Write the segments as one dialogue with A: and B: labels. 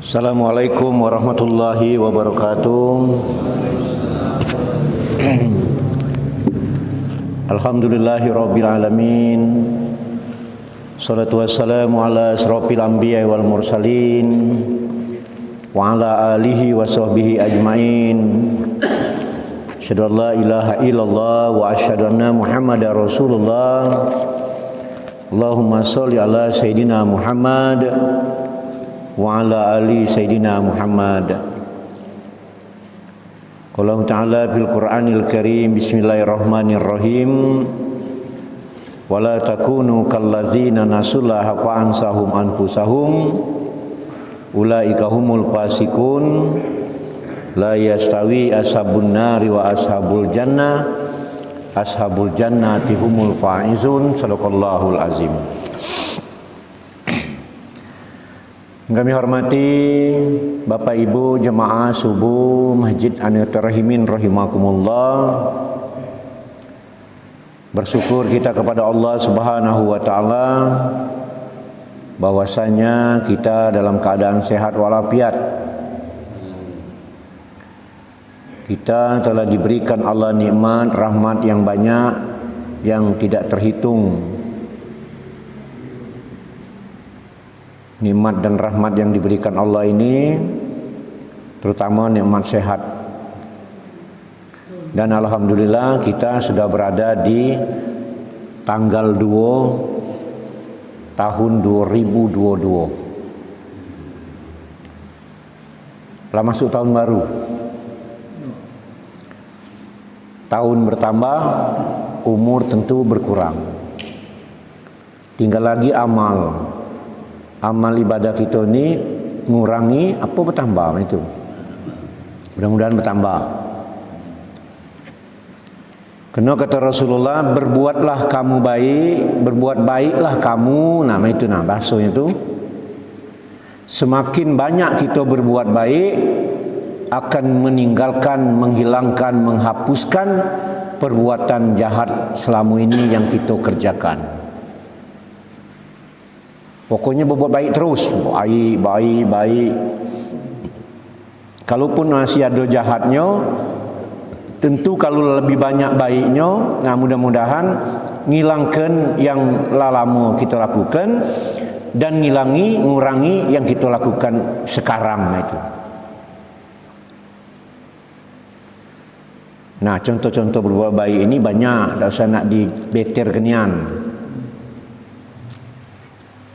A: Assalamualaikum warahmatullahi wabarakatuh. Alhamdulillahi rabbil alamin. Salatu wassalamu ala asrofil anbiya wal mursalin wa ala alihi wa sahbihi ajmain. Asyhadu an la ilaha illallah wa asyhadu anna Muhammadar Rasulullah. Allahumma sholli ala sayidina Muhammad wa ala ali Sayyidina Muhammad. Qala ta'ala fil Qur'anil Karim, bismillahirrahmanirrahim. Wa la takunu kalladzina nasullaha fa ansahum anfusahum ulaika humul fasiqun la yastawi ashabun nari wa ashabul jannati humul faizun. Shadaqallahul azim. Yang kami hormati Bapak Ibu jemaah subuh Masjid Anwatul Rahimin rahimakumullah. Bersyukur kita kepada Allah Subhanahu wa taala bahwasanya kita dalam keadaan sehat walafiat. Kita telah diberikan Allah nikmat rahmat yang banyak yang tidak terhitung. Nikmat dan rahmat yang diberikan Allah ini terutama nikmat sehat. Dan alhamdulillah kita sudah berada di tanggal 2 tahun 2022. Telah masuk tahun baru. Tahun bertambah, umur tentu berkurang. Tinggal lagi amal ibadah kita ni ngurangi apa bertambah itu. Mudah-mudahan bertambah. Kena kata Rasulullah, berbuat baiklah kamu. Nama itu bahasanya tu. Semakin banyak kita berbuat baik akan meninggalkan, menghilangkan, menghapuskan perbuatan jahat selama ini yang kita kerjakan. Pokoknya berbuat baik terus, baik. Kalaupun masih ada jahatnya, tentu kalau lebih banyak baiknya, mudah-mudahan ngilangkan yang lama kita lakukan dan ngurangi yang kita lakukan sekarang itu. Nah, contoh-contoh berbuat baik ini banyak, tak usah nak dibeter kenian.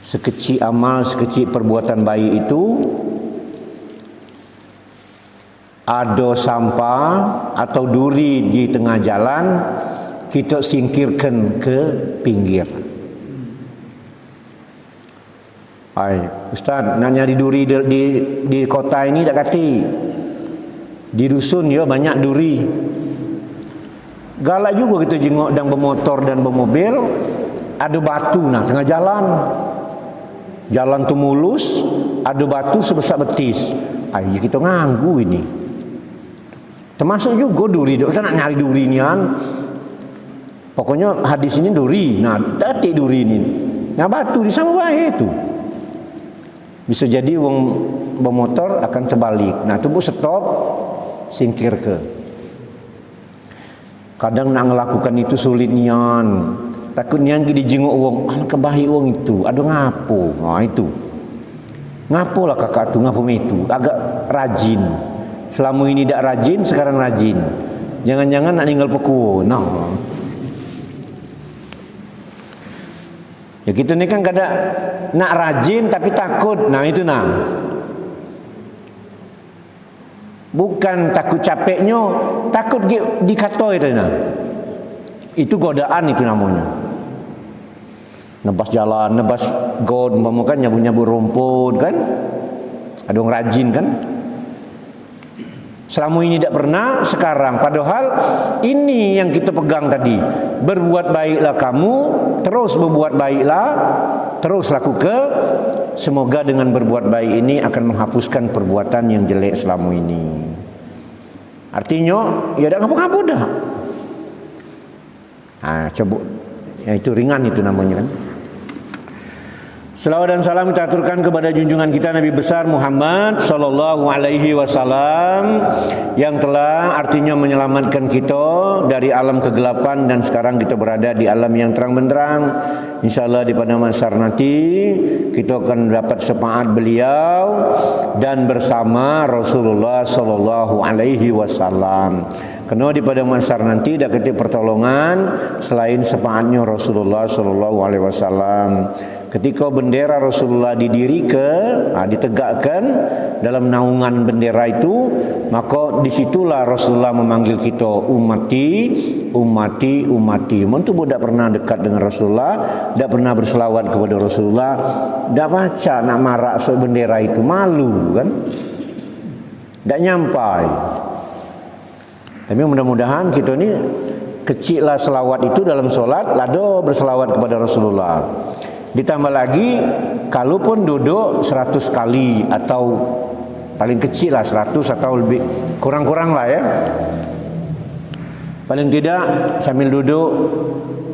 A: Sekecil amal, sekecil perbuatan baik itu, ada sampah atau duri di tengah jalan, kita singkirkan ke pinggir. Ustaz, nak nyari duri di kota ini tak kati. Di dusun ya banyak duri. Galak juga kita jengok dan bermotor dan bermobil, ada batu tengah jalan. Jalan tu mulus, ada batu sebesar betis. Kita nganggu ini. Termasuk juga duri. Saya nak nyari duri ni kan. Pokoknya hadis ini duri. Datik duri ni. Batu di sama baik tu. Bisa jadi orang bermotor akan terbalik. Tu stop, singkir ke. Kadang nak melakukan itu sulit nian. Takut nian pergi dijenguk orang, kebahi orang itu, ada ngapo. Itu. Ngapolah kakak tu, ngapo itu. Agak rajin. Selama ini tak rajin, sekarang rajin. Jangan-jangan nak tinggal peku. Ya kita ni kan kadang nak rajin tapi takut. Itu bukan takut capeknya, takut dikatoi tu Itu godaan itu namanya. Nebas jalan, nebas god, kan nyabu-nyabu rumput kan. Ada orang rajin kan. Selama ini tidak pernah, sekarang. Padahal ini yang kita pegang tadi. Berbuat baiklah kamu, terus berbuat baiklah, terus lakukan. Semoga dengan berbuat baik ini akan menghapuskan perbuatan yang jelek selama ini. Artinya, ya tak ngapa-ngapa dah. Coba. Ya, itu ringan itu namanya kan. Selawat dan salam kita aturkan kepada junjungan kita Nabi besar Muhammad sallallahu alaihi wasallam yang telah artinya menyelamatkan kita dari alam kegelapan dan sekarang kita berada di alam yang terang benderang. Insyaallah di pada masa nanti kita akan dapat syafaat beliau dan bersama Rasulullah sallallahu alaihi wasallam. Karena di pada masa nanti dak ketik pertolongan selain syafaatnya Rasulullah sallallahu alaihi wasallam. Ketika bendera Rasulullah ditegakkan dalam naungan bendera itu, maka disitulah Rasulullah memanggil kita ummati, ummati, ummati. Mentu tidak pernah dekat dengan Rasulullah, tidak pernah berselawat kepada Rasulullah, tidak baca nak marak bendera itu, malu kan, tidak nyampai. Tapi mudah-mudahan kita ni kecillah selawat itu dalam solat, lado berselawat kepada Rasulullah. Ditambah lagi, kalaupun duduk 100 kali atau paling kecil lah 100 atau lebih, kurang-kurang lah ya. Paling tidak sambil duduk,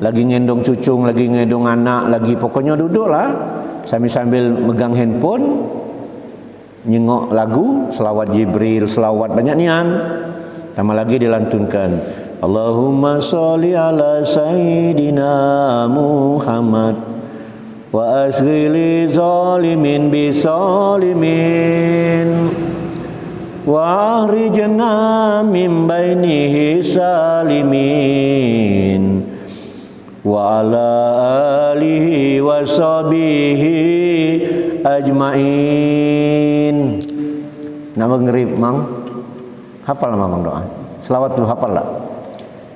A: lagi ngendong cucung, lagi ngendong anak, lagi pokoknya duduk lah, sambil megang handphone, nyengok lagu, selawat Jibril, selawat banyak nian. Tambah lagi dilantunkan, Allahumma sholli ala Sayyidina Muhammad wa asghili zalimin bisalimin wa ahrijna min bainihi salimin wa ala alihi wa sahbihi ajmain. Nama ngerib mang, hafal mang doa selawat dulu, hafal lah,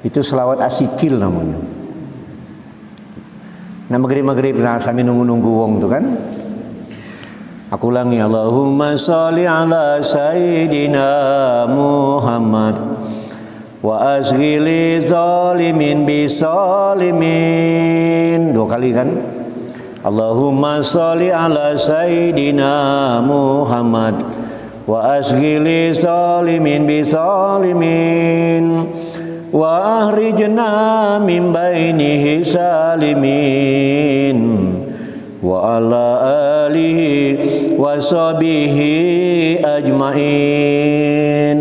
A: itu selawat asikil namanya. Nah maghrib sambil nunggu wong tu kan. Aku ulangi, Allahumma sholli ala Sayyidina Muhammad wa asghili zalimin bisalimin. 2 kali kan. Allahumma sholli ala Sayyidina Muhammad wa asghili zalimin bisalimin wa ahrijna min bainihi salimin wa ala alihi wa sahbihi ajmain.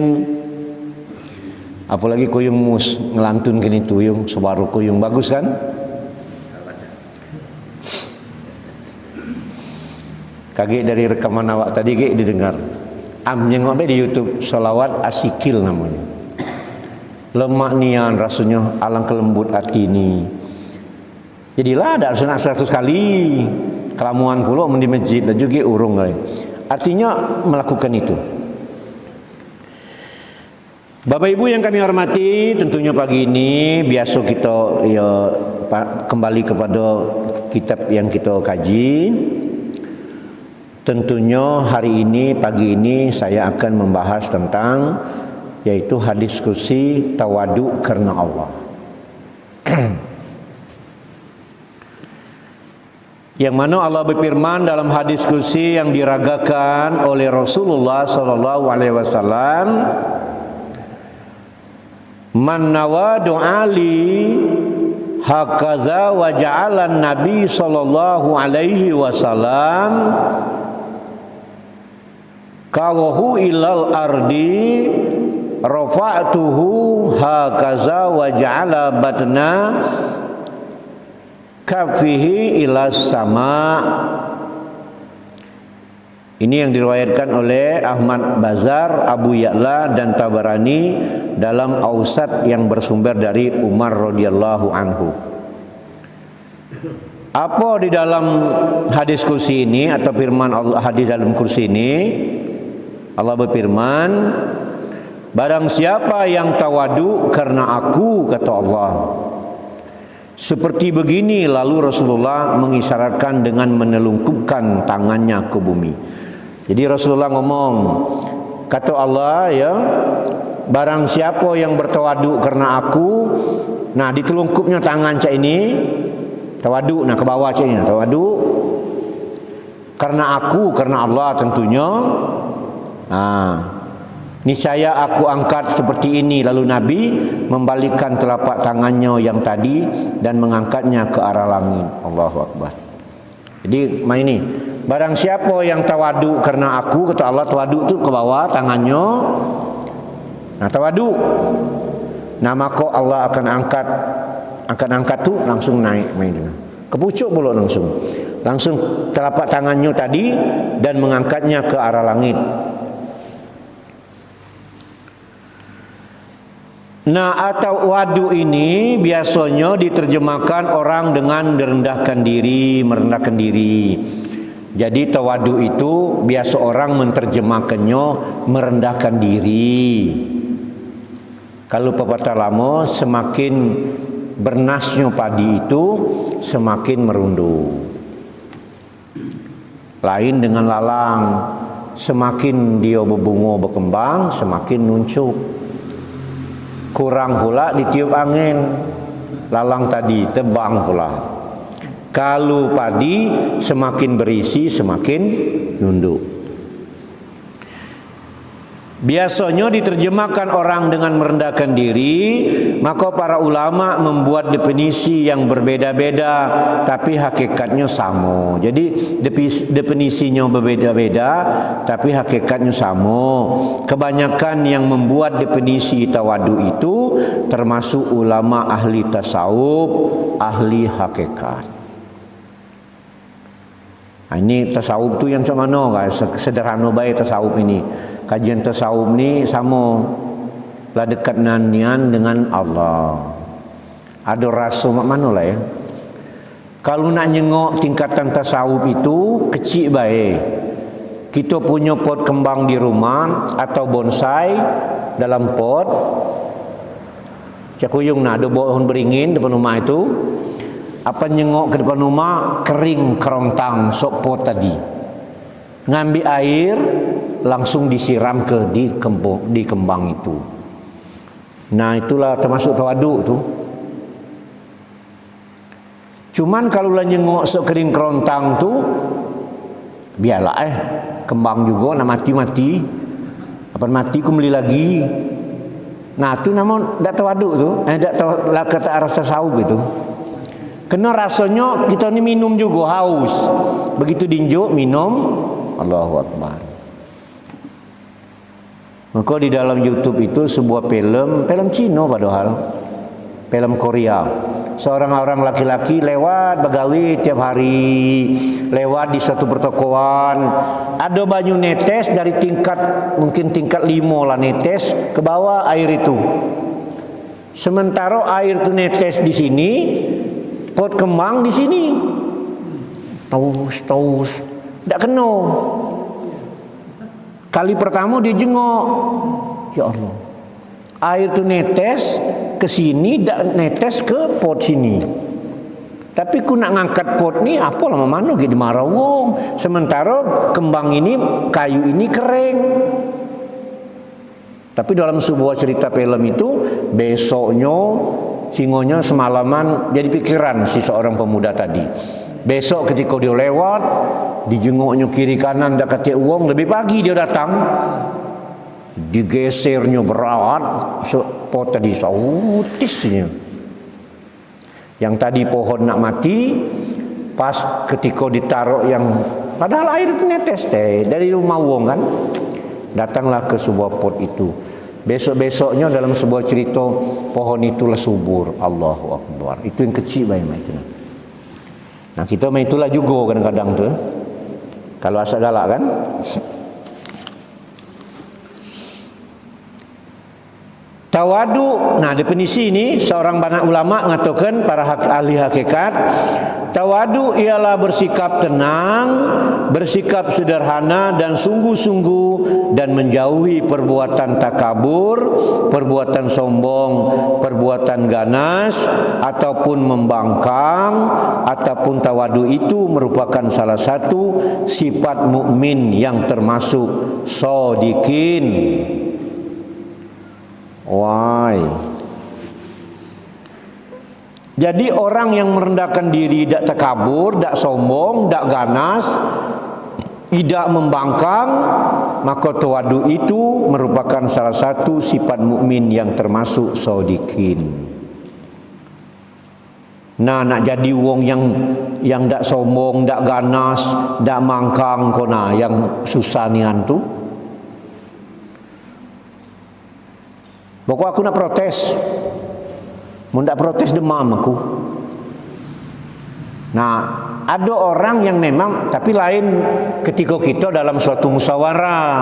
A: Apalagi kuyung mus ngelantun gini tuyung sebaru kuyung bagus kan? Kage dari rekaman awak tadi ge didengar. Nyengok di YouTube selawat asikil namanya. Lemak nian rasanya alang kelembut hati ini. Jadilah ada sunat 100 kali. Kelamuan pula di masjid dan juga urung kali. Artinya melakukan itu. Bapak Ibu yang kami hormati, tentunya pagi ini biasa kita ya kembali kepada kitab yang kita kaji. Tentunya hari ini pagi ini saya akan membahas tentang yaitu hadis kursi tawadu karena Allah. Yang mana Allah berfirman dalam hadis kursi yang diragakan oleh Rasulullah sallallahu alaihi wasallam, man nawadu ali hakaza wa ja'ala nabi sallallahu alaihi wasallam kawahu ilal ardi rafa'tuhu hakaza wa ja'ala batna kafihi ilas sama. Ini yang diriwayatkan oleh Ahmad Bazar, Abu Ya'la dan Tabarani dalam Ausat yang bersumber dari Umar radhiyallahu anhu. Apa di dalam hadis kursi ini atau firman Allah, hadis dalam kursi ini Allah berfirman, barang siapa yang tawadu karena aku, kata Allah, seperti begini. Lalu Rasulullah mengisyaratkan dengan menelungkupkan tangannya ke bumi. Jadi Rasulullah ngomong, kata Allah ya, barang siapa yang bertawadu karena aku, nah ditelungkupnya tangan cak ini, tawadu, nah ke bawah cak ini, tawadu karena aku, karena Allah tentunya. Niscaya aku angkat seperti ini. Lalu Nabi membalikkan telapak tangannya yang tadi dan mengangkatnya ke arah langit. Allahu Akbar. Jadi main ini, barang siapa yang tawadu karena aku, kata Allah, tawadu tu ke bawah tangannya. Nah, tawadu. Nah, maka Allah akan angkat tu langsung naik main itu. Kepucuk pula langsung. Langsung telapak tangannya tadi dan mengangkatnya ke arah langit. Nah, atau wadu ini biasanya diterjemahkan orang dengan merendahkan diri. Jadi tawadu itu biasa orang menerjemahkannya merendahkan diri. Kalau pepatah lama, semakin bernasnya padi itu semakin merunduk. Lain dengan lalang, semakin dia berbunga berkembang semakin nuncuk. Kurang pula ditiup angin, lalang tadi tebang pula. Kalau padi semakin berisi semakin nunduk. Biasanya diterjemahkan orang dengan merendahkan diri, maka para ulama membuat definisi yang berbeda-beda tapi hakikatnya sama. Jadi definisinya berbeda-beda tapi hakikatnya sama. Kebanyakan yang membuat definisi tawadu itu termasuk ulama ahli tasawuf, ahli hakikat. Nah, ini tasawuf tu yang macam mana guys? Sederhana baik tasawuf ini. Kajian tasawuf ni sama lah dekat nian dengan Allah. Ada rasa mak mana lah ya. Kalau nak nyengok tingkatan tasawuf itu kecil baik. Kita punya pot kembang di rumah atau bonsai dalam pot. Cakuyung nak ada pohon beringin depan rumah itu. Apa nyengok ke depan rumah kering kerontang sok pot tadi. Ngambil air langsung disiram ke di kembang itu. Nah, itulah termasuk tawadu tu. Cuman kalau lah nyengok sekering kerontang tu, biarlah kembang juga nak mati-mati. Apa mati ku beli lagi. Nah, tu nama dak tawadu tu, dak tahu lah kata rasa saub itu. Kena rasanya kita ni minum juga haus. Begitu dinjuk minum, Allahu Akbar. Maka di dalam YouTube itu sebuah film Cina padahal, film Korea. Seorang orang laki-laki lewat begawi tiap hari, lewat di satu pertokoan, ada banyu netes dari mungkin tingkat 5 lah netes ke bawah air itu. Sementara air itu netes di sini, pot kembang di sini, taus, tidak kena. Kali pertama dia jengok, ya Allah, air tu netes ke sini, dak netes ke pot sini. Tapi ku nak ngangkat pot ni, apa lama mana gitu marah wong. Sementara kembang ini, kayu ini kering. Tapi dalam sebuah cerita film itu, besoknya singonya semalaman jadi pikiran si seorang pemuda tadi. Besok ketika dia lewat, dijenguknya kiri kanan dak katik uang, lebih pagi dia datang, digesernya berat pot tadi sautisnya. Yang tadi pohon nak mati, pas ketika ditaruh yang padahal air itu netes dari rumah uang kan, datanglah ke sebuah pot itu. Besok-besoknya dalam sebuah cerita pohon itulah subur. Allahu Akbar. Itu yang kecil baik itu. Nah, kita main itulah juga kadang-kadang tu. Kalau asal galak kan. Tawadu. Nah, definisi ini seorang banyak ulama mengatakan, para ahli hakikat, tawadu ialah bersikap tenang, bersikap sederhana dan sungguh-sungguh, dan menjauhi perbuatan takabur, perbuatan sombong, perbuatan ganas ataupun membangkang. Ataupun tawadu itu merupakan salah satu sifat mukmin yang termasuk shodiqin. Jadi orang yang merendahkan diri, tidak takabur, tidak sombong, tidak ganas, tidak membangkang, maka tawadu itu merupakan salah satu sifat mukmin yang termasuk shodiqin. Nah, nak jadi wong yang ndak sombong, ndak ganas, ndak mangkang kona yang susah nian tu. Pokok aku nak protes. Mun ndak protes demam aku. Nah, ada orang yang memang, tapi lain ketika kita dalam suatu musyawarah,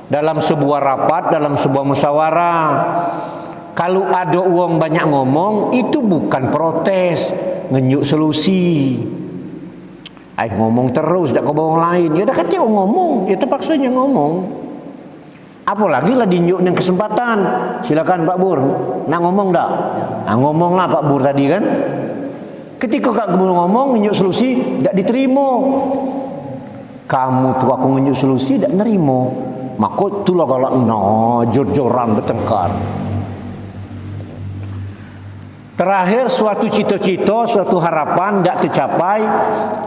A: dalam sebuah rapat, dalam sebuah musyawarah. Kalau ada uang banyak ngomong, itu bukan protes, ngenyuk solusi. Ngomong terus, tak kau bawa lain. Ya dah kata ngomong, ya terpaksanya ngomong. Apalagi lah dinyuk dengan kesempatan. Silakan Pak Bur, nak ngomong tak? Ngomonglah Pak Bur tadi kan. Ketika kak Bur ngomong, ngenyuk solusi, tak diterima. Kamu tu aku ngenyuk solusi, tak nerima. Maka itulah kalau jor-joran bertengkar. Terakhir, suatu cita-cita, suatu harapan tidak tercapai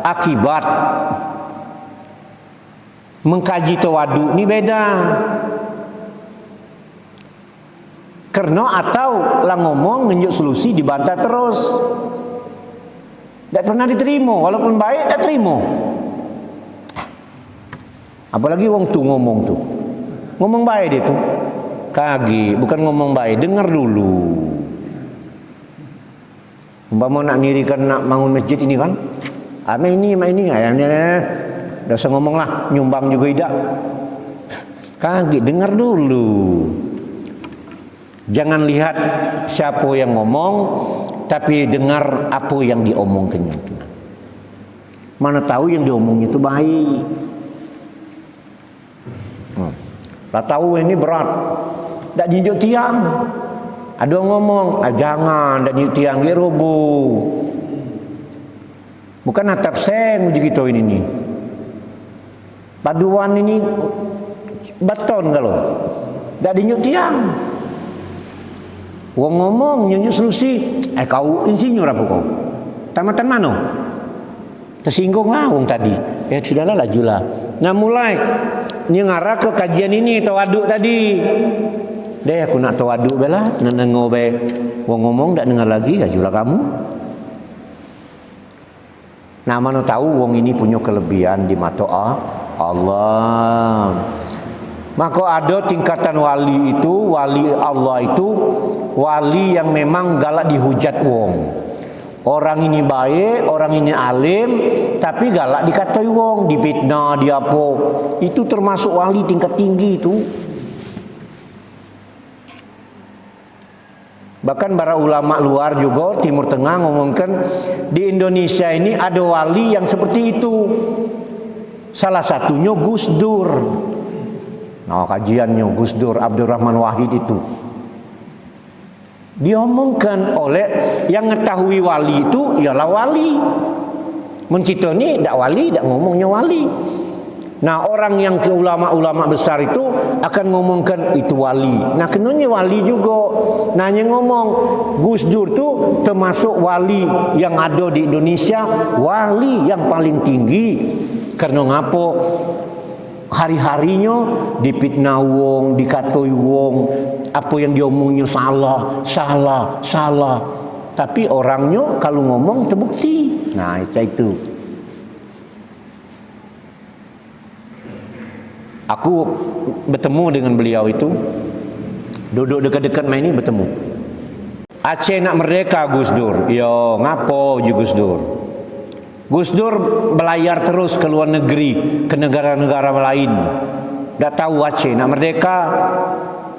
A: akibat mengkaji tawadu. Ini beda. Karena atau lah ngomong ngenyuk solusi dibantah terus. Tidak pernah diterima, walaupun baik tidak terima. Apalagi wong tu ngomong tu. Ngomong baik dia tu. Kagi, bukan ngomong baik, dengar dulu. Umpama nak nirikan nak bangun masjid ini kan, mak ini, dah usah ngomong lah, nyumbang juga tidak. Kaki, dengar dulu. Jangan lihat siapa yang ngomong, tapi dengar apa yang diomongkannya itu. Mana tahu yang diomongnya itu baik. Tak tahu ini berat, tak jinjok tiang. Ada orang ngomong, jangan, dan tiang dia roboh. Bukan atap seng uji kita ini nih. Paduan ini beton kalau. Tak dinyuk tiang. Orang ngomong, nyunyuk solusi. Kau insinyur apa kau? Tamatan mana? Tersinggung lah orang tadi. Ya sudahlah, lajulah. Nah mulai, ni ngarah ke kajian ini, tawaduk tadi. Deh aku nak tawaduk bela, nak dengar be wong ngomong tak dengar lagi, ajulah kamu. Nah, mana tahu wong ini punya kelebihan di mata Allah. Maka ada tingkatan wali itu, wali Allah itu wali yang memang galak dihujat wong. Orang ini baik, orang ini alim, tapi galak dikatai wong, difitnah, diapo. Itu termasuk wali tingkat tinggi itu. Bahkan para ulama luar juga Timur Tengah ngomongkan di Indonesia ini ada wali yang seperti itu. Salah satunya Gus Dur. Nah, kajiannya Gus Dur Abdurrahman Wahid itu diomongkan oleh yang mengetahui wali itu ialah wali. Men kita ni tak wali, tak ngomongnya wali. Nah, orang yang ke ulama-ulama besar itu akan ngomongkan itu wali. Nah, kenanya wali juga. Nanya ngomong, Gus Dur tu termasuk wali yang ada di Indonesia, wali yang paling tinggi. Karena ngapo? Hari-harinya dipitnah wong, dikatoi wong, apa yang diomongnya salah. Tapi orangnya kalau ngomong terbukti. Nah, itu. Aku bertemu dengan beliau itu, duduk dekat-dekat main ini bertemu. Aceh nak merdeka Gus Dur. Yo, ngapo je Gus Dur? Gus Dur belayar terus ke luar negeri, ke negara-negara lain. Tak tahu Aceh nak merdeka.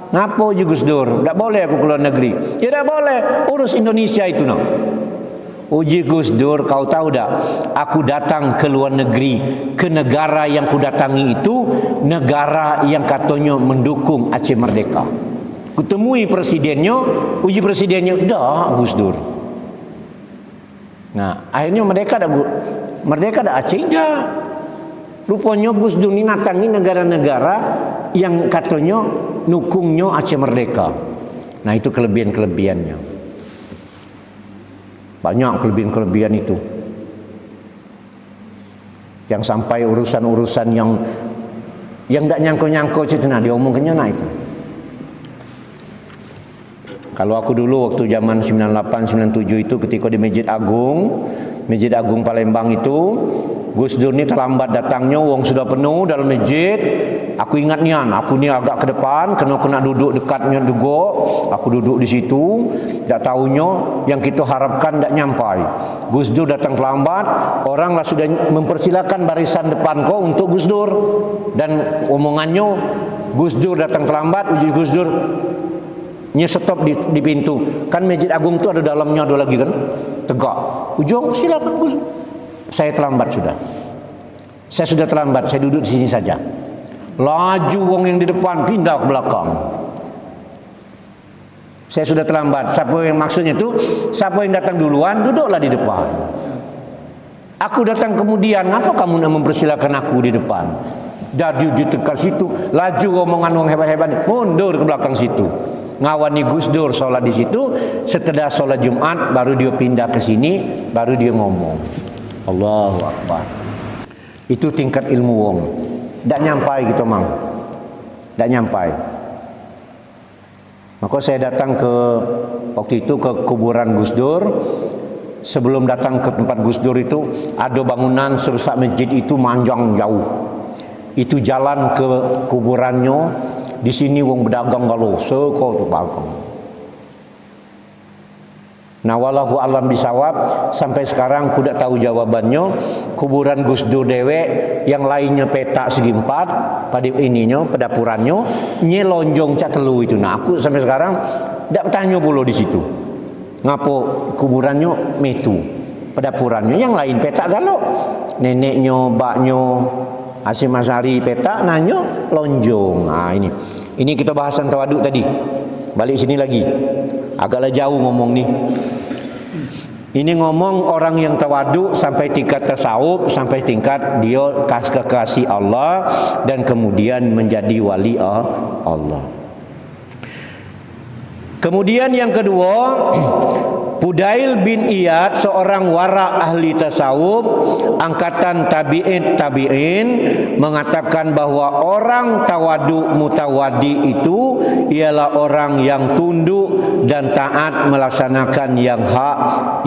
A: Ngapo je Gus Dur? Tak boleh aku ke luar negeri. Ya tak boleh, urus Indonesia itu nak. Uji Gus Dur, kau tahu tak? Aku datang ke luar negeri, ke negara yang ku datangi itu negara yang katanya mendukung Aceh merdeka. Kutemui presidennya, uji presidennya, dah Gus Dur. Nah, akhirnya merdeka dah Aceh dah. Rupanya Gus Dur ini natangi negara-negara yang katanya nukungnya Aceh merdeka. Nah, itu kelebihan-kelebihannya. Banyak kelebihan-kelebihan itu. Yang sampai urusan-urusan yang tak nyangko-nyangko itu, nah diomongkannya nah itu. Kalau aku dulu waktu zaman 98 97 itu ketika di Masjid Agung Palembang itu, Gus Dur ni terlambat datangnya, wong sudah penuh dalam masjid. Aku ingat nian, aku ni agak ke depan, kena duduk dekatnya juga. Aku duduk di situ, tak tahunya yang kita harapkan tak nyampai. Gus Dur datang terlambat, orang lah sudah mempersilakan barisan depan kau untuk Gus Dur. Dan omongannya, Gus Dur datang terlambat, Gus Dur stop di pintu. Kan Masjid Agung tu ada dalamnya, ada lagi kan, tegak. Ujung silakan Gus. Saya terlambat sudah. Saya sudah terlambat, saya duduk di sini saja. Laju wong yang di depan pindah ke belakang. Saya sudah terlambat. Siapa yang maksudnya itu? Siapa yang datang duluan, duduklah di depan. Aku datang kemudian, apa kamu nak mempersilakan aku di depan? Jadi di dekat situ, laju omongan wong hebat-hebat, mundur ke belakang situ. Ngawani Gus Dur sholat di situ. Setelah sholat Jumat baru dia pindah ke sini, baru dia ngomong. Allahu Akbar. Itu tingkat ilmu wong. Tak nyampai gitu mang. Tak nyampai. Maka saya datang ke waktu itu ke kuburan Gus Dur. Sebelum datang ke tempat Gus Dur itu ada bangunan sebesar masjid itu manjang jauh. Itu jalan ke kuburannya. Di sini wong berdagang galau, sekau tu bagang. Nah, walahu alam bisawab, sampai sekarang aku tak tahu jawabannya. Kuburan Gus Dur dewek, yang lainnya petak segi empat, pada ininya, pedapurannya, nyelonjong cak telu itu. Nah, aku sampai sekarang tak bertanya pula di situ. Ngapo kuburannya metu, pedapurannya yang lain petak galau. Neneknya, baknya, Hasyim Asy'ari petak, nanyo lonjong. Nah, ini kita bahasan tawaduk tadi. Balik sini lagi. Agaklah jauh ngomong ni. Ini ngomong orang yang tawaduk sampai tingkat tasawuf, sampai tingkat dia kekasih Allah dan kemudian menjadi wali Allah. Kemudian yang kedua, Fudail bin Iyad, seorang wara ahli tasawuf angkatan tabi'in mengatakan bahwa orang tawaduk mutawadi itu ialah orang yang tunduk dan taat melaksanakan yang hak,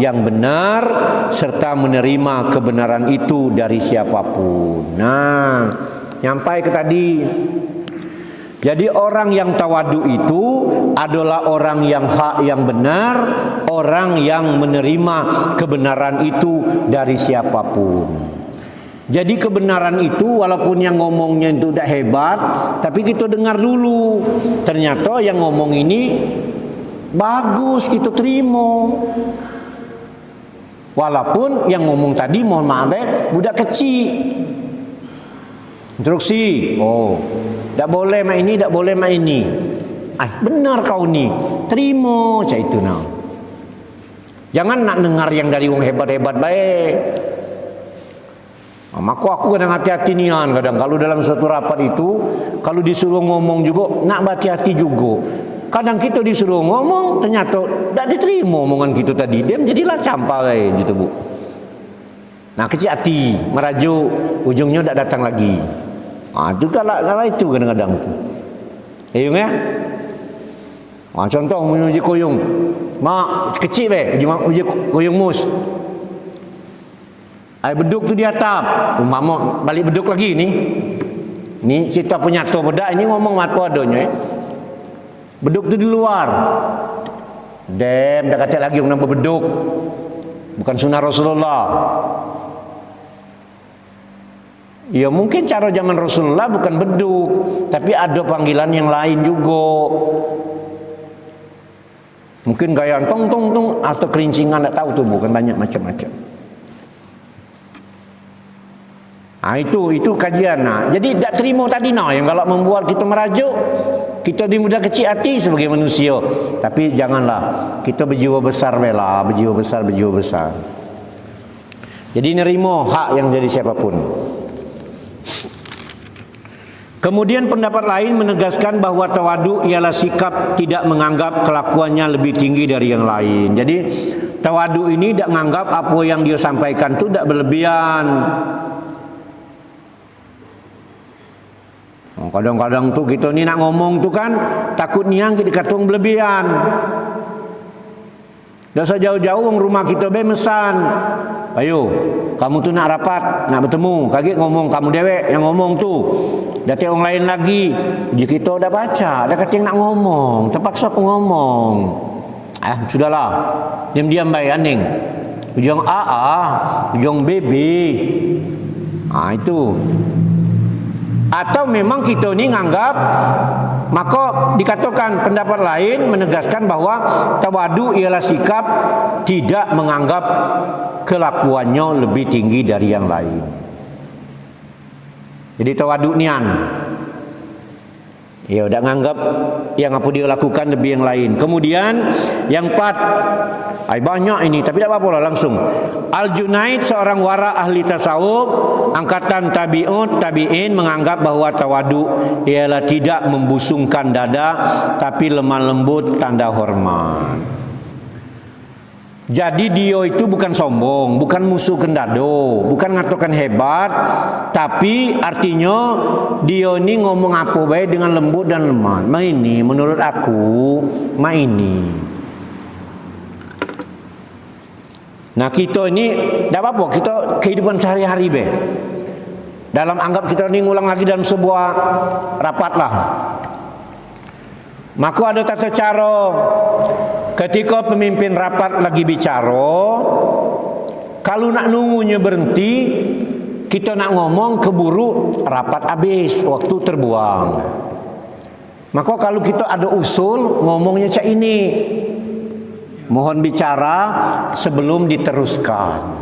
A: yang benar, serta menerima kebenaran itu dari siapapun. Nah, nyampai ke tadi. Jadi orang yang tawadu itu adalah orang yang hak, yang benar, orang yang menerima kebenaran itu dari siapapun. Jadi kebenaran itu walaupun yang ngomongnya itu tidak hebat, tapi kita dengar dulu. Ternyata yang ngomong ini bagus, kita terima. Walaupun yang ngomong tadi mohon maaf budak kecil. Instruksi, tak boleh mak ini, tak boleh mak ini. Benar kau ni, terima macam itu nah. Jangan nak dengar yang dari orang hebat-hebat baik. Maka aku kadang hati-hati nian kadang kalau dalam suatu rapat itu, kalau disuruh ngomong juga nak berhati-hati juga. Kadang kita disuruh ngomong ternyata tak diterima omongan kita tadi, dia menjadilah campai gitu bu. Nah, kecil hati, merajuk, ujungnya tak datang lagi. Itu kalau itu kadang-kadang tu. Yung ya. Contoh uji koyung. Mak kecil uji koyung mus. Beduk tu di atap. Mama balik beduk lagi ni. Ni cerita penyato bedak ini ngomong matu adanya. Beduk tu di luar. Dah kata lagi orang nak beduk. Bukan sunnah Rasulullah. Ya mungkin cara zaman Rasulullah bukan beduk, tapi ada panggilan yang lain juga. Mungkin gaya tong tong tong atau kerincingan, tak tahu tu, bukan banyak macam-macam. Itu kajian. Jadi tak terima tadi yang kalau membuat kita merajuk, kita dimudah kecil hati sebagai manusia. Tapi janganlah kita berjiwa besar bela, berjiwa besar. Jadi nerima hak yang jadi siapapun. Kemudian pendapat lain menegaskan bahwa tawadu ialah sikap tidak menganggap kelakuannya lebih tinggi dari yang lain. Jadi tawadu ini tidak menganggap apa yang dia sampaikan itu tidak berlebihan. Kadang-kadang tuh kita ni nak ngomong tu kan takut niang kita katung berlebihan. Dah usah jauh-jauh wong rumah kita be mesan. Ayo, kamu tuh nak rapat, nak bertemu. Kaget ngomong kamu dewek yang ngomong tuh. Dah tengok orang lain lagi. Dia kita dah baca, dah kata yang nak ngomong, terpaksa aku ngomong. Sudahlah. Diam-diam baik aning. Ujung ujung BB. Itu. Atau memang kita ni nganggap, maka dikatakan pendapat lain menegaskan bahwa tawadu ialah sikap tidak menganggap kelakuannya lebih tinggi dari yang lain. Jadi tawadu nian, ya udah nganggap yang apa dia lakukan lebih yang lain. Kemudian yang 4, banyak ini tapi tidak apa-apa lah langsung. Al-Junaid seorang wara ahli tasawuf angkatan tabi'in menganggap bahwa tawadu ialah tidak membusungkan dada tapi lemah lembut tanda hormat. Jadi dia itu bukan sombong, bukan musuh kendado, bukan ngatakan hebat, tapi artinya dia ini ngomong apa baik dengan lembut dan lemah. Ini menurut aku, ini. Nah kita ini, tidak apa-apa, kita kehidupan sehari-hari be. Dalam anggap kita ini ngulang lagi dalam sebuah rapat lah. Maka ada tata cara. Ketika pemimpin rapat lagi bicara, kalau nak nunggunya berhenti, kita nak ngomong keburu rapat habis, waktu terbuang. Maka kalau kita ada usul, ngomongnya cak ini. Mohon bicara sebelum diteruskan.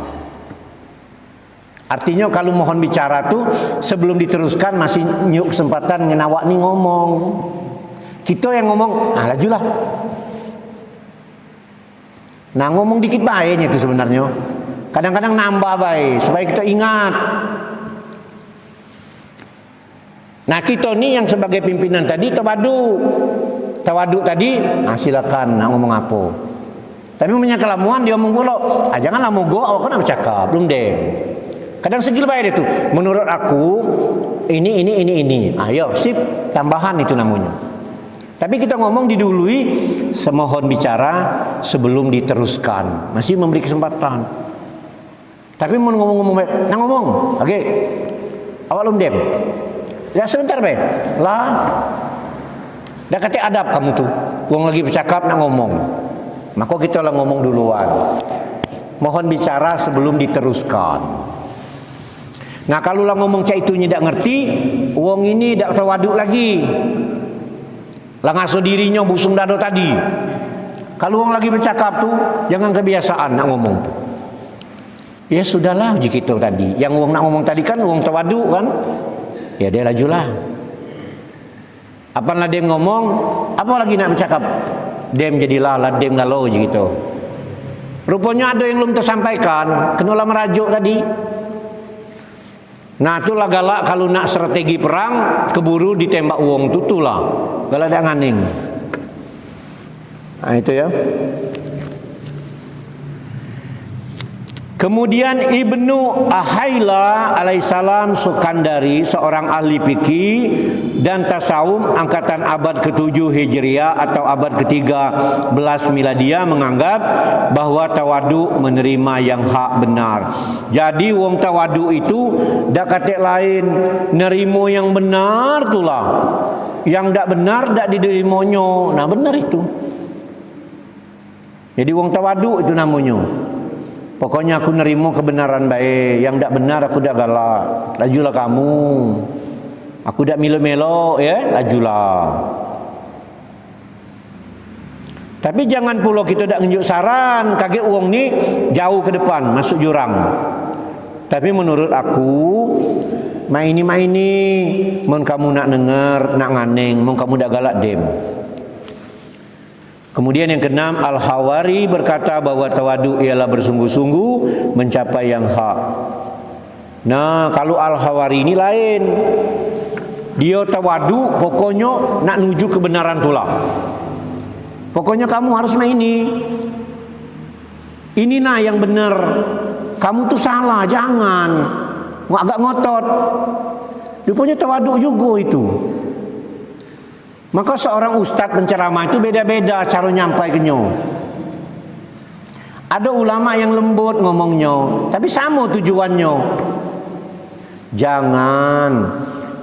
A: Artinya kalau mohon bicara tu sebelum diteruskan masih nyuk kesempatan ngenawak ni ngomong. Kita yang ngomong, lajulah. Nah ngomong dikit baiknya itu sebenarnya. Kadang-kadang nambah baik supaya kita ingat. Nah kita ni yang sebagai pimpinan tadi tawadu tadi, silakan nak ngomong apa. Tapi punya kelamuan dia ngomong pula, janganlah mogo awak nak bercakap, belum deh. Kadang segil baik itu. Menurut aku ini. Ayo sip, tambahan itu namanya. Tapi kita ngomong didului semohon bicara sebelum diteruskan. Masih memberi kesempatan. Tapi mau ngomong-ngomong baik, nak ngomong. Oke. Awak belum dem. Ya sebentar baik. Lah. Dah kata adab kamu tuh. Wong lagi bercakap nak ngomong. Maka kita lah ngomong duluan. Mohon bicara sebelum diteruskan. Nah kalau lah ngomong cak itunya tak ngerti, wong ini tak tawaduk lagi. Lah ngaso dirinya busung dado tadi. Kalau orang lagi bercakap tuh jangan kebiasaan nak ngomong. Ya sudahlah uji kita tadi. Yang orang nak ngomong tadi kan orang tawadu kan. Ya dia lajulah. Apalah dia ngomong, apa lagi nak bercakap? Dem jadilah lah dem galau uji kita. Rupanya ada yang belum tersampaikan, kenalah merajuk tadi. Nah itulah galak kalau nak strategi perang keburu ditembak uang tutulah galak dah nganing. Nah itu ya. Kemudian Ibnu Ahaila alaihissalam Sukandari, seorang ahli fikih dan tasawuf angkatan abad ke-7 Hijriah atau abad ke-13 Miladiah, menganggap bahwa tawadu menerima yang hak benar. Jadi wong tawadu itu dak kate lain nerimo yang benar tulah. Yang dak benar dak diderimonyo. Nah benar itu. Jadi wong tawadu itu namanya. Pokoknya aku nerimo kebenaran baik, yang tak benar aku tak galak. Lajulah kamu. Aku tak melo-melo ya, lajulah. Tapi jangan pula kita tak nunjuk saran, kaget uang ni jauh ke depan, masuk jurang. Tapi menurut aku, maini mun kamu nak dengar, nak nganeng, mun kamu tak galak dem. Kemudian yang keenam, Al-Hawari berkata bahwa tawadu ialah bersungguh-sungguh mencapai yang hak. Nah, kalau Al-Hawari ini lain. Dia tawadu pokoknya nak nuju kebenaran tulah. Pokoknya kamu harus ini. Ini nah yang benar. Kamu tuh salah, jangan. Agak ngotot. Dia punya tawadu juga itu. Maka seorang ustadz penceramah itu beda-beda cara nyampai kenyo. Ada ulama yang lembut ngomongnya, tapi sama tujuannya. Jangan,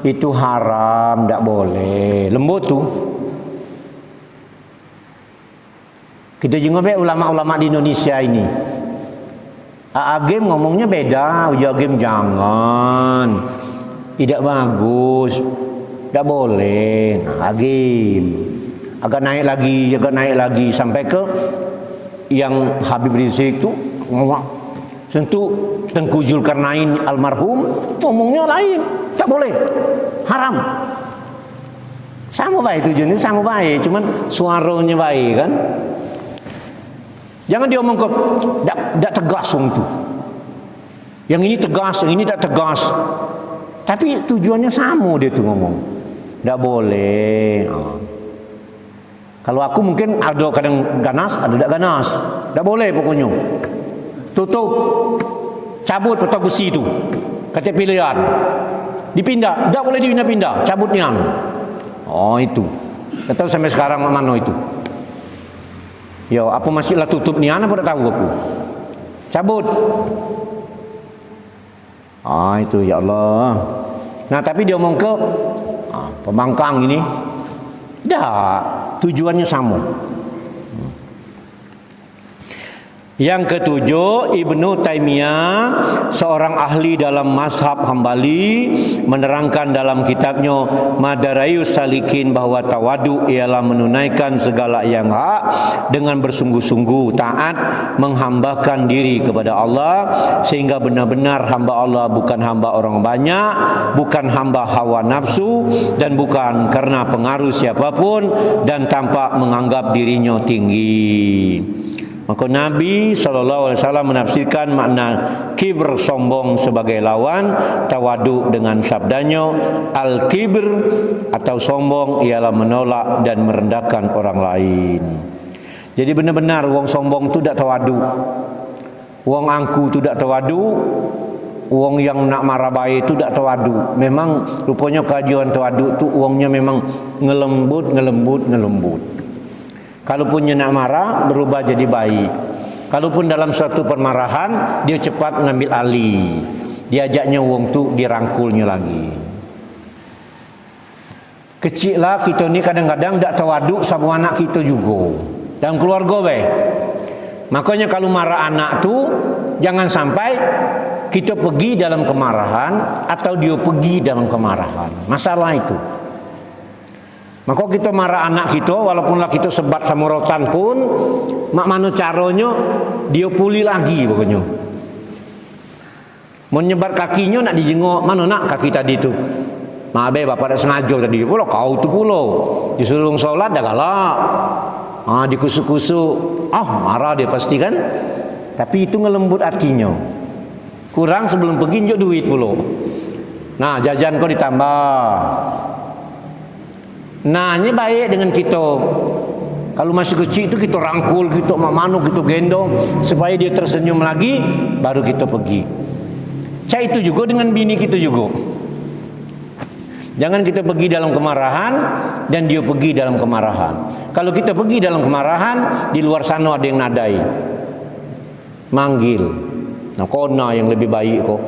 A: itu haram, tidak boleh. Lembut tuh. Kita juga ulama-ulama di Indonesia ini. Agim ngomongnya beda, Agim jangan, tidak bagus, tidak boleh. Nah, Agim agak naik lagi sampai ke yang Habib Rizik itu tentu Tengku Zulkarnain almarhum ngomongnya lain, tak boleh, haram. Sama baik tujuannya, sama baik, cuman suaranya baik kan. Jangan diomong kok, tidak tegas itu. Yang ini tegas, yang ini tidak tegas. Tapi tujuannya sama dia tuh ngomong. Tidak boleh. Kalau aku mungkin ada kadang ganas, ada tidak ganas. Tidak boleh pokoknya. Tutup, cabut petok besi itu. Kata pilihan. Dipindah, tidak boleh dipindah-pindah. Cabutnya. Oh itu. Kata sampai sekarang mana itu. Yo, apa masihlah tutup ni ana pun tak tahu aku. Cabut. Itu ya Allah. Nah, tapi dia omong ke pembangkang ini. Dah, tujuannya sama. Yang ketujuh, Ibnu Taimiyah, seorang ahli dalam mazhab Hambali, menerangkan dalam kitabnya Madarayus Salikin bahwa tawadu ialah menunaikan segala yang hak dengan bersungguh-sungguh taat, menghambakan diri kepada Allah sehingga benar-benar hamba Allah, bukan hamba orang banyak, bukan hamba hawa nafsu, dan bukan karena pengaruh siapapun, dan tanpa menganggap dirinya tinggi. Maka Nabi SAW menafsirkan makna kibr, sombong, sebagai lawan tawadu dengan sabdanya, al-kibr atau sombong ialah menolak dan merendahkan orang lain. Jadi benar-benar wong sombong tu tak tawadu, wong angku tu tak tawadu, wong yang nak marah baik tu tak tawadu. Memang rupanya kajuan tawadu tu wongnya memang ngelembut. Kalaupun dia nak marah, berubah jadi baik. Kalaupun dalam suatu permarahan, dia cepat mengambil alih. Diajaknya wong tu, dirangkulnya lagi. Kecil lah kita ni kadang-kadang tak tawaduk sama anak kita juga. Dalam keluarga weh. Makanya kalau marah anak tu, jangan sampai kita pergi dalam kemarahan atau dia pergi dalam kemarahan. Masalah itu. Maka kita marah anak kita, walaupunlah kita sebat sama rotan pun, mak mana caranya dia pulih lagi pokoknya. Menyebar kakinya nak dijenguk, mana nak kaki tadi tu. Mak abe bapak dah sengaja tadi, pula kau tu pula disuruh solat dah galak. Dikusuk-kusuk, marah dia pasti kan. Tapi itu ngelembut hatinya. Kurang sebelum pergi njok duit pula. Nah, jajan kau ditambah. Nah, ini baik dengan kita. Kalau masih kecil itu kita rangkul, kita manu, kita gendong supaya dia tersenyum lagi, baru kita pergi. Cak itu juga dengan bini kita juga. Jangan kita pergi dalam kemarahan dan dia pergi dalam kemarahan. Kalau kita pergi dalam kemarahan, di luar sana ada yang nadai, manggil. Nah, kona yang lebih baik kok.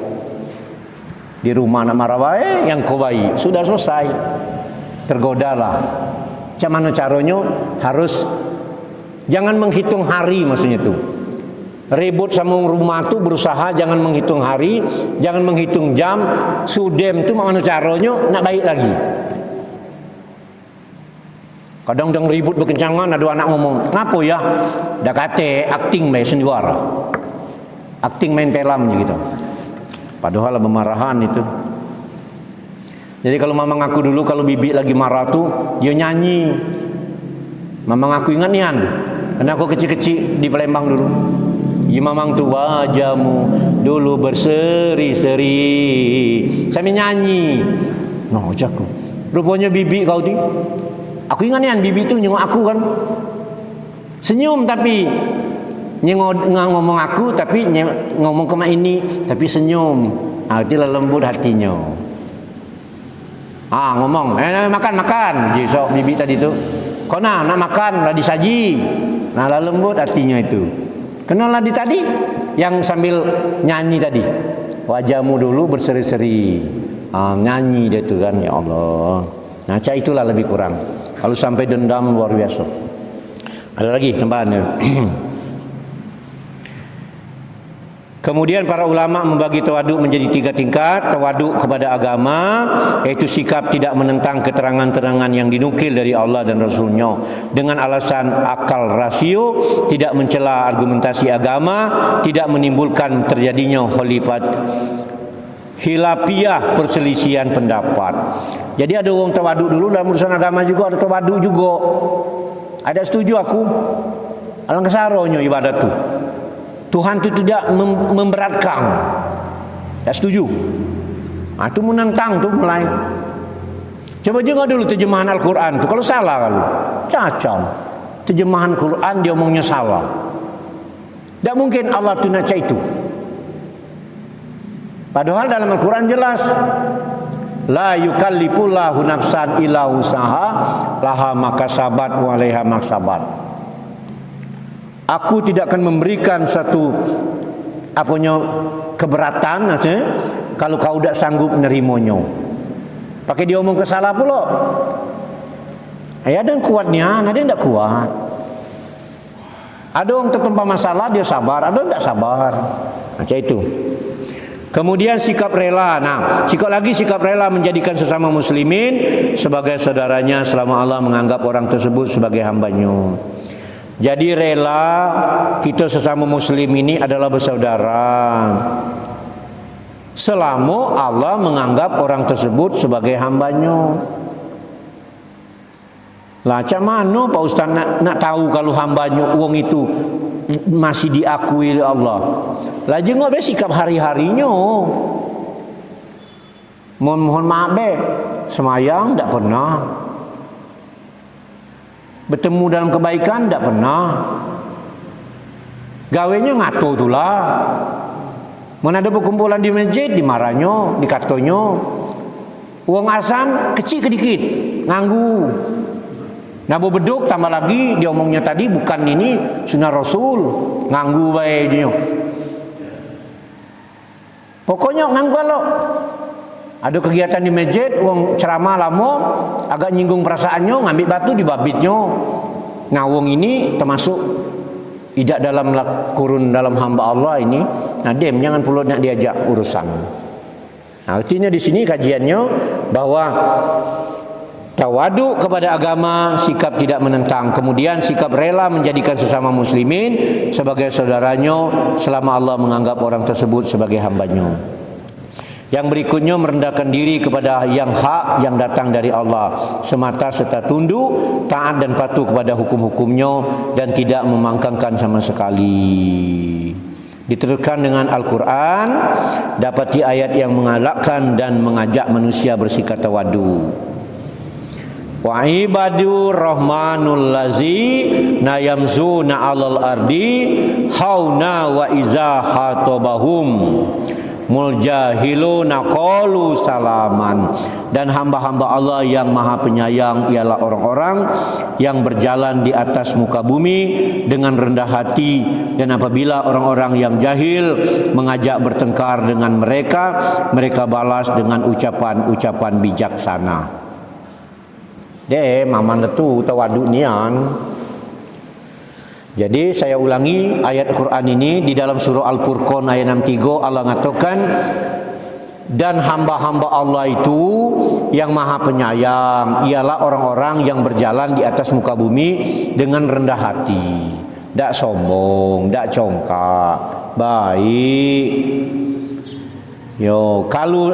A: Di rumah nak marah baik, yang kau baik, sudah selesai. Tergodalah. Macam mana caranya? Harus jangan menghitung hari, maksudnya tu. Ribut sama rumah tu berusaha jangan menghitung hari, jangan menghitung jam. Sudem tu mana caranya nak baik lagi. Kadang-kadang ribut berkencangan, ada anak ngomong, "Ngapo ya?" Dah kata acting main sendiwara. Acting main film gitu. Padahal pemarahan itu. Jadi kalau mama ngaku dulu kalau bibi lagi marah tuh dia nyanyi. Mama ngaku ingat nian. Karena aku kecil-kecil di Palembang dulu. Ya mamang tuh wajahmu dulu berseri-seri. Saya nyanyi. Noh, jago. Rupanya bibi kau ti. Aku ingat nian bibi tuh nyengok aku kan. Senyum tapi ngomong aku tapi ngomong ke mak ini tapi senyum. Itulah lembut hatinya. Ngomong, makan. Jesok bibi tadi tu, kau nak makan, lah disaji. Nah, lah lembut hatinya itu. Kenal di tadi yang sambil nyanyi tadi. Wajahmu dulu berseri-seri. Nyanyi dia tu kan, ya Allah. Nah, itulah lebih kurang. Kalau sampai dendam luar biasa. Ada lagi tambahannya. Kemudian para ulama membagi tawaduk menjadi 3 tingkat. Tawaduk kepada agama, yaitu sikap tidak menentang keterangan-terangan yang dinukil dari Allah dan Rasulnya dengan alasan akal rasio, tidak mencela argumentasi agama, tidak menimbulkan terjadinya hilafiyah, perselisihan pendapat. Jadi ada orang tawaduk dulu dalam urusan agama juga, ada tawaduk juga. Ada setuju aku? Alangkah saronyo ibadat tu. Tuhan itu tidak memberatkan. Tak setuju. Itu menentang tu mulai. Coba juga dulu terjemahan Al-Quran tu. Kalau salah kalau cacau. Terjemahan Quran dia omongnya salah. Tak mungkin Allah tu nak itu. Padahal dalam Al-Quran jelas. La yukallifullahu nafsan illa usaha laha makasabat wa alaiha maksabat. Aku tidak akan memberikan satu keberatan kalau kau tidak sanggup menerimanya. Pakai dia omong ke salah pula. Ada yang kuatnya, ada yang tidak kuat. Ada orang tertimpa masalah dia sabar, ada yang tidak sabar. Macam itu. Kemudian sikap rela. Sikap rela menjadikan sesama muslimin sebagai saudaranya selama Allah menganggap orang tersebut sebagai hambanya. Jadi rela kita sesama muslim ini adalah bersaudara selama Allah menganggap orang tersebut sebagai hambanya. Lah macam mana Pak Ustaz nak tahu kalau hambanya uang itu masih diakui oleh Allah? Lah jengok be sikap hari-harinya. Mohon maaf be, semayang tak pernah. Bertemu dalam kebaikan tak pernah. Gawenya ngato itulah. Mana ada perkumpulan di masjid dimarahnya, dikatonya. Uang asam kecil kedikit, nganggu. Nabo beduk tambah lagi dia omongnya tadi bukan ini sunnah Rasul, nganggu baiknya. Pokoknya nganggu lo. Ada kegiatan di masjid, uang ceramah lama, agak nyinggung perasaannya, ngambil batu di babitnya. Ngawong ini termasuk tidak dalam kurun dalam hamba Allah ini. Nah, jangan perlu nak diajak urusan. Nah, artinya di sini kajiannya bahwa tawaduk kepada agama, sikap tidak menentang, kemudian sikap rela menjadikan sesama muslimin sebagai saudaranya selama Allah menganggap orang tersebut sebagai hambanya. Yang berikutnya merendahkan diri kepada yang hak yang datang dari Allah semata serta tunduk, taat dan patuh kepada hukum-hukumnya dan tidak memangkangkan sama sekali. Diteruskan dengan Al-Quran, dapati ayat yang mengalakkan dan mengajak manusia bersikap tawadu. Wa ibadu rahmanul lazi nayamzuna 'alal ardi hauna wa iza khatabahum muljahiluna qalu salaman. Dan hamba-hamba Allah yang maha penyayang ialah orang-orang yang berjalan di atas muka bumi dengan rendah hati, dan apabila orang-orang yang jahil mengajak bertengkar dengan mereka, mereka balas dengan ucapan-ucapan bijaksana. Maman letu tawadu nian. Jadi saya ulangi ayat Quran ini di dalam surah Al-Furqan ayat 63 Allah mengatakan, dan hamba-hamba Allah itu yang maha penyayang ialah orang-orang yang berjalan di atas muka bumi dengan rendah hati, tidak sombong, tidak congkak, baik. Kalau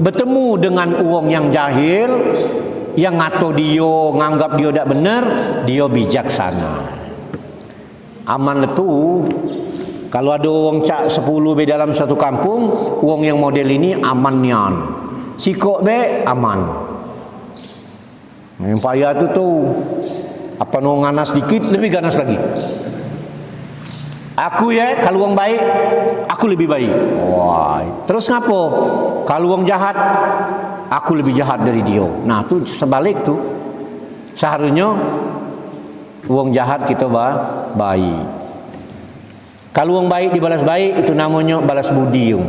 A: bertemu dengan uang yang jahil, yang ngato dia, nganggap dia tidak benar, dia bijaksana. Aman itu. Kalau ada uang cak 10 be dalam satu kampung, uang yang model ini aman nian. Sikok be aman. Yang payah itu tuh apa no ganas dikit lebih ganas lagi. Aku kalau uang baik, aku lebih baik. Wah, terus ngapo? Kalau uang jahat, aku lebih jahat dari dia. Nah, tuh sebalik tuh. Seharusnya uang jahat kita baik. Kalau wong baik dibalas baik, itu namanya balas budi yung.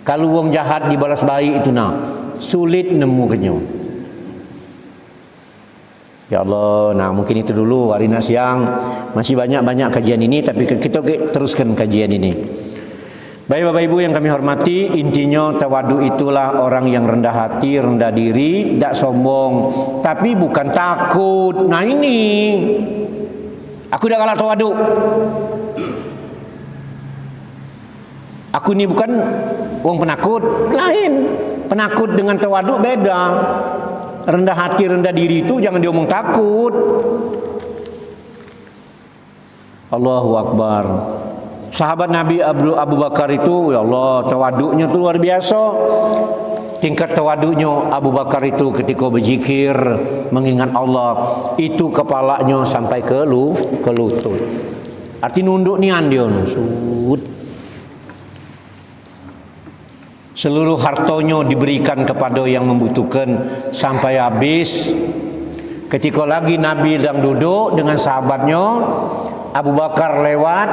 A: Kalau wong jahat dibalas baik, itu sulit nemu kenyo. Ya Allah, nah mungkin itu dulu hari siang. Masih banyak-banyak kajian ini, tapi kita teruskan kajian ini. Baik Bapak Ibu yang kami hormati, intinya tawadu itulah orang yang rendah hati, rendah diri, tidak sombong, tapi bukan takut. Nah ini, aku tidak kalah tawadu. Aku ini bukan wong penakut, lain. Penakut dengan tawadu beda. Rendah hati, rendah diri itu jangan diomong takut. Allahu Akbar. Sahabat Nabi Abu Bakar itu, ya Allah, tawadunya itu luar biasa. Tingkat tawadunya Abu Bakar itu ketika berzikir, mengingat Allah, itu kepalanya sampai ke lutut. Arti nunduk nian dia. Seluruh hartonya diberikan kepada yang membutuhkan sampai habis. Ketika lagi Nabi sedang duduk dengan sahabatnya, Abu Bakar lewat,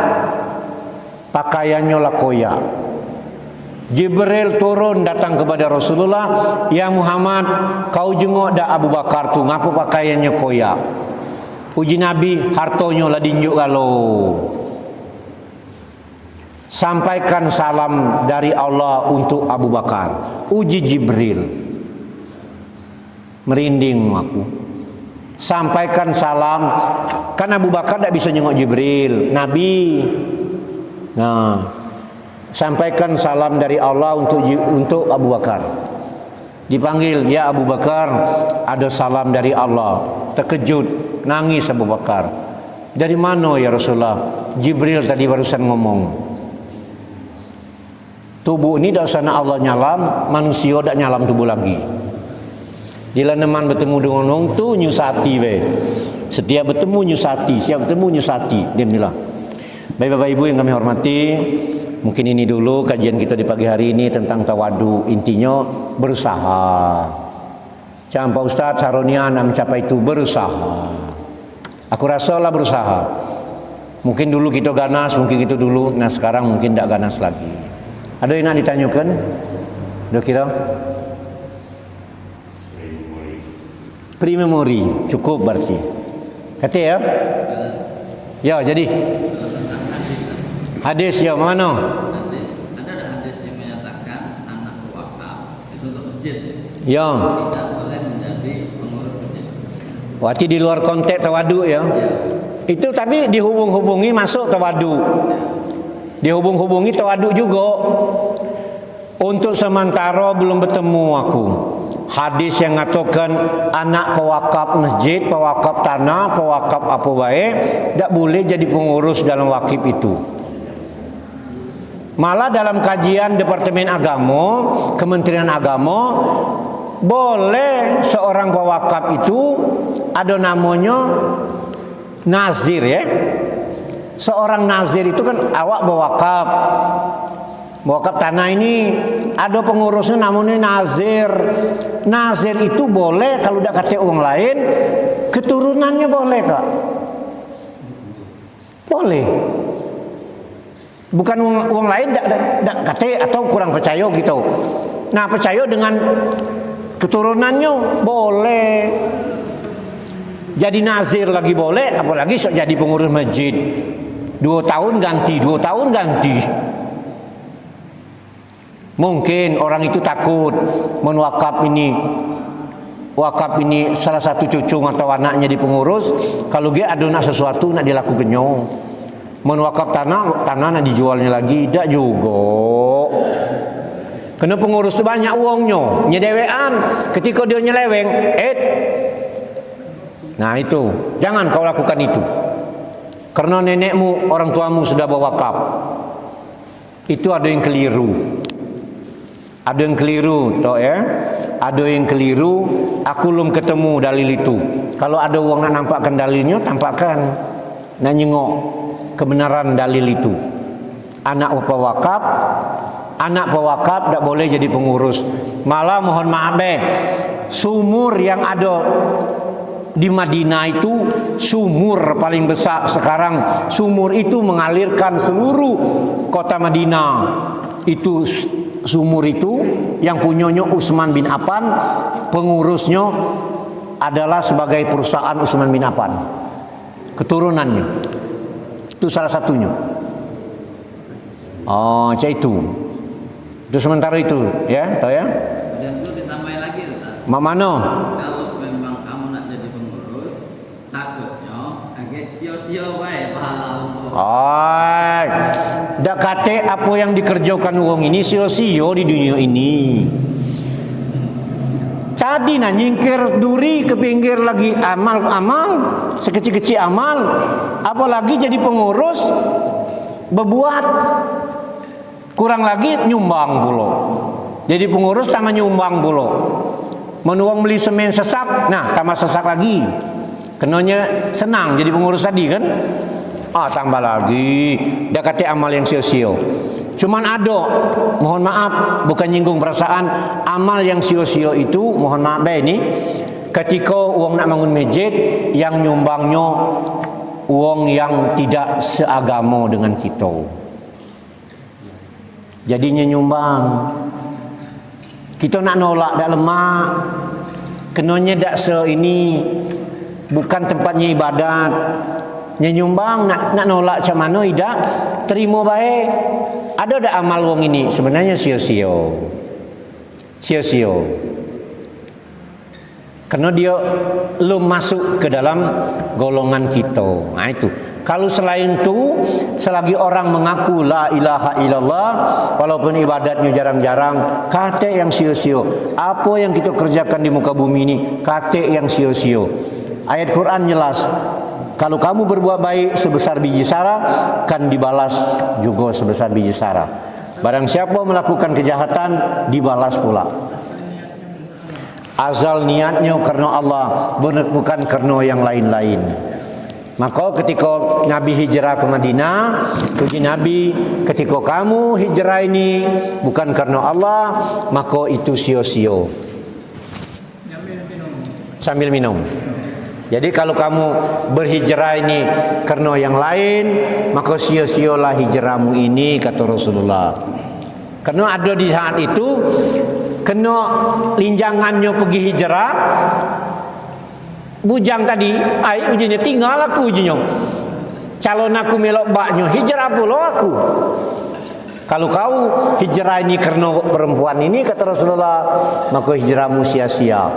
A: pakaiannya lakoya. Jibril turun datang kepada Rasulullah, "Ya Muhammad, kau jenguk dak Abu Bakar tu, ngapa pakaiannya koyak?" Uji Nabi, hartonya lah dinjuk kalau. Sampaikan salam dari Allah untuk Abu Bakar. Uji Jibril. Merinding aku. Sampaikan salam. Kan Abu Bakar tidak bisa jenguk Jibril, Nabi. Nah, sampaikan salam dari Allah untuk Abu Bakar. Dipanggil, "Ya Abu Bakar, ada salam dari Allah." Terkejut, nangis Abu Bakar. "Dari mana ya Rasulullah?" "Jibril tadi barusan ngomong. Tubuh ini dak sana Allah nyalam, manusia dak nyalam tubuh lagi. Bila neman bertemu dengan orang tu nyusati be. Setiap bertemu nyusati, setiap bertemu nyusati. Dia bilang. Baik Bapak Ibu yang kami hormati, mungkin ini dulu kajian kita di pagi hari ini tentang tawadu. Intinya berusaha. Jangan Pak Ustaz Saronian mencapai itu, berusaha. Aku rasalah berusaha. Mungkin dulu kita ganas, mungkin kita dulu, nah sekarang mungkin tidak ganas lagi. Ada yang nak ditanyakan? Ada kira? Pre-memory cukup berarti. Kata ya? Ya, jadi hadis ya mana?
B: Hadis, ada hadis yang menyatakan anak wakaf itu untuk masjid.
A: Ya.
B: Tidak boleh menjadi pengurus masjid.
A: Berarti di luar konteks tawadu ya? Itu tapi dihubung-hubungi masuk tawadu. Dihubung-hubungi tawadu juga. Untuk sementara belum bertemu aku hadis yang mengatakan anak pewakaf masjid, pewakaf tanah, pewakaf apa baik tidak boleh jadi pengurus dalam wakif itu. Malah dalam kajian Departemen Agama, Kementerian Agama, boleh seorang pewakaf itu ada namanya nazir ya. Seorang nazir itu kan awak bewakaf. Wakaf tanah ini ada pengurusnya namanya nazir. Nazir itu boleh kalau tidak kata orang lain, keturunannya boleh kak. Boleh. Bukan orang lain tidak kata atau kurang percaya gitu. Nah percaya dengan keturunannya boleh. Jadi nazir lagi boleh, apalagi sok jadi pengurus masjid. 2 tahun ganti, 2 tahun ganti. Mungkin orang itu takut menwakaf ini salah satu cucu atau anaknya di pengurus, kalau dia ada nak sesuatu nak dilakukannya. Menwakaf tanah nak dijualnya lagi, tidak juga. Kena pengurus itu banyak uangnya, nyedewean. Ketika dia nyeleweng, nah itu, jangan kau lakukan itu. Karena nenekmu, orang tuamu sudah berwakaf. Itu ada yang keliru. Ada yang keliru, toh ya. Ada yang keliru. Aku belum ketemu dalil itu. Kalau ada orang nak nampakkan dalilnya, tampakkan. Nak nyengok kebenaran dalil itu. Anak pewakaf tidak boleh jadi pengurus. Malah mohon maaf sumur yang ada di Madinah itu sumur paling besar sekarang. Sumur itu mengalirkan seluruh kota Madinah. Itu sumur itu yang punyanya Utsman bin Affan, pengurusnya adalah sebagai perusahaan Utsman bin Affan, keturunannya. Itu salah satunya. Oh, itu sementara itu ya, tahu ya?
B: Dan itu ditambahin lagi tuh, Ustaz.
A: Mamano.
B: Kalau memang kamu nak jadi pengurus, takutnya agak sio-sio bae pahala Allah.
A: Oh, dak kate apa yang dikerjakan wong ini sio-sio di dunia ini. Tadi nak nyingkir duri ke pinggir lagi amal-amal, sekecil-kecil amal, apalagi jadi pengurus berbuat kurang lagi nyumbang pulo. Jadi pengurus tambah nyumbang pulo. Menuang beli semen sesak, nah tambah sesak lagi. Kenanya senang jadi pengurus tadi kan? Tambah lagi. Dak kate amal yang sio-sio. Cuman ada, mohon maaf, bukan nyinggung perasaan, amal yang sio-sio itu, mohon maaf ini, ketika uang nak bangun masjid, yang nyumbangnya uang yang tidak seagama dengan kita. Jadinya nyumbang. Kita nak nolak dak lemak, kenanya dak ini bukan tempatnya ibadat. Nyumbang nak nolak macam mana idak terima baik. Ada dak amal wong ini sebenarnya sio-sio. Sio-sio. Karena dia belum masuk ke dalam golongan kita. Nah itu. Kalau selain itu, selagi orang mengaku la ilaha illallah, walaupun ibadatnya jarang-jarang, kate yang sio-sio. Apa yang kita kerjakan di muka bumi ini, kate yang sio-sio. Ayat Quran jelas. Kalau kamu berbuat baik sebesar biji sara, kan dibalas juga sebesar biji sara. Barang siapa melakukan kejahatan, dibalas pula. Azal niatnya karena Allah, bukan karena yang lain-lain. Maka ketika Nabi hijrah ke Madinah, uji Nabi, ketika kamu hijrah ini bukan karena Allah, maka itu sia-sia. Sambil minum. Jadi kalau kamu berhijrah ini karena yang lain, maka sia-sialah hijrahmu ini, kata Rasulullah. Karena ada di saat itu, kena linjangannya pergi hijrah, bujang tadi, ujinya tinggal aku ujinya. Calon aku melok baknya, hijrah pula aku. Kalau kau hijrah ini karena perempuan ini, kata Rasulullah, maka hijrahmu sia-sia.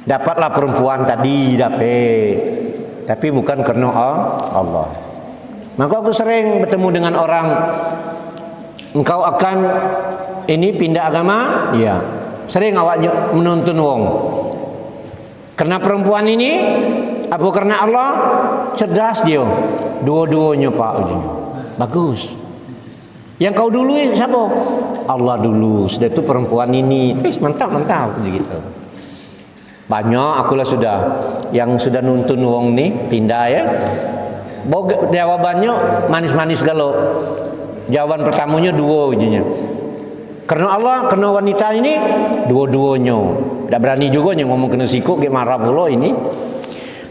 A: Dapatlah perempuan tadi, tapi bukan karena Allah. Maka aku sering bertemu dengan orang, engkau akan ini pindah agama? Iya. Sering awak menuntun wong. Karena perempuan ini, apa karena Allah? Cerdas dia. Dua-duanya Pak ujinya. Bagus. Yang kau dulu siapa? Allah dulu. Sudah itu perempuan ini. Mantap begitu. Banyak akulah sudah yang sudah nuntun wong nih pindah ya. Jawabannya manis-manis galau. Jawaban pertamanya dua ujinya. Karena Allah, karena wanita ini dua-duanya. Tak berani juga ngomong kena siku, ke marah pula ini.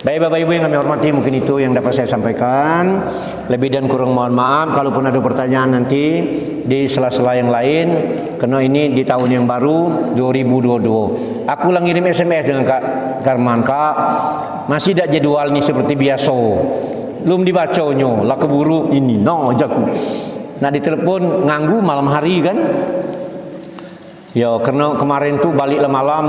A: Baik Bapak Ibu yang kami hormati, mungkin itu yang dapat saya sampaikan. Lebih dan kurang mohon maaf. Kalaupun ada pertanyaan nanti di sela-sela yang lain, karena ini di tahun yang baru 2022. Aku lang ngirim SMS dengan Kak Karman, Kak masih tak jadwal nih seperti biasa. Belum dibacanya, lah keburu ini, jaku. Nah ditelepon nganggu malam hari kan. Ya karena kemarin tuh balik malam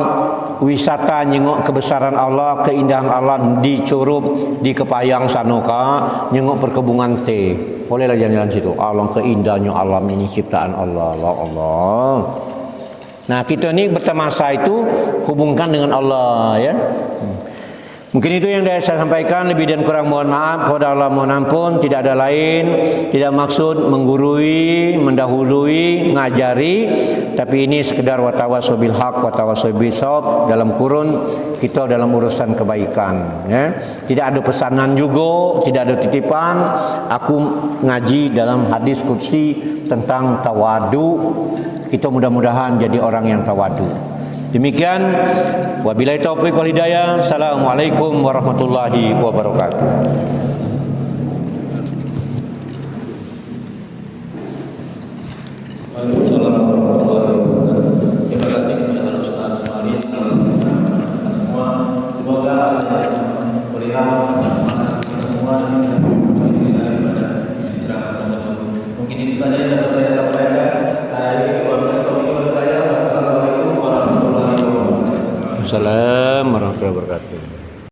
A: wisata nyengok kebesaran Allah, keindahan Allah di Curup, di Kepayang Sanoka, nyengok perkebunan teh. Bolehlah jalan-jalan situ. Allah keindahnya alam ini ciptaan Allah, Allah. Nah kita ini bertemasa itu hubungkan dengan Allah ya. Mungkin itu yang saya sampaikan, lebih dan kurang mohon maaf. Kepada Allah mohon ampun, tidak ada lain, tidak maksud menggurui, mendahului, ngajari, tapi ini sekedar watawasau bil haq, watawasau bis shawab, dalam kurun kita dalam urusan kebaikan ya. Tidak ada pesanan juga, tidak ada titipan. Aku ngaji dalam hadis qudsi tentang tawadu. Kita mudah-mudahan jadi orang yang tawadu. Demikian, wabillahi taufiq wal hidayah. Assalamualaikum warahmatullahi wabarakatuh.
C: Waalaikumsalam warahmatullahi wabarakatuh. Terima kasih kepada Ustaz Marin dan semua. Semoga Allah melihat kita semua dan kita bisa pada isi ceramah terdahulu. Mungkin itu saja yang dapat saya sampaikan. Wassalamualaikum warahmatullahi wabarakatuh.
A: Assalamualaikum warahmatullahi wabarakatuh.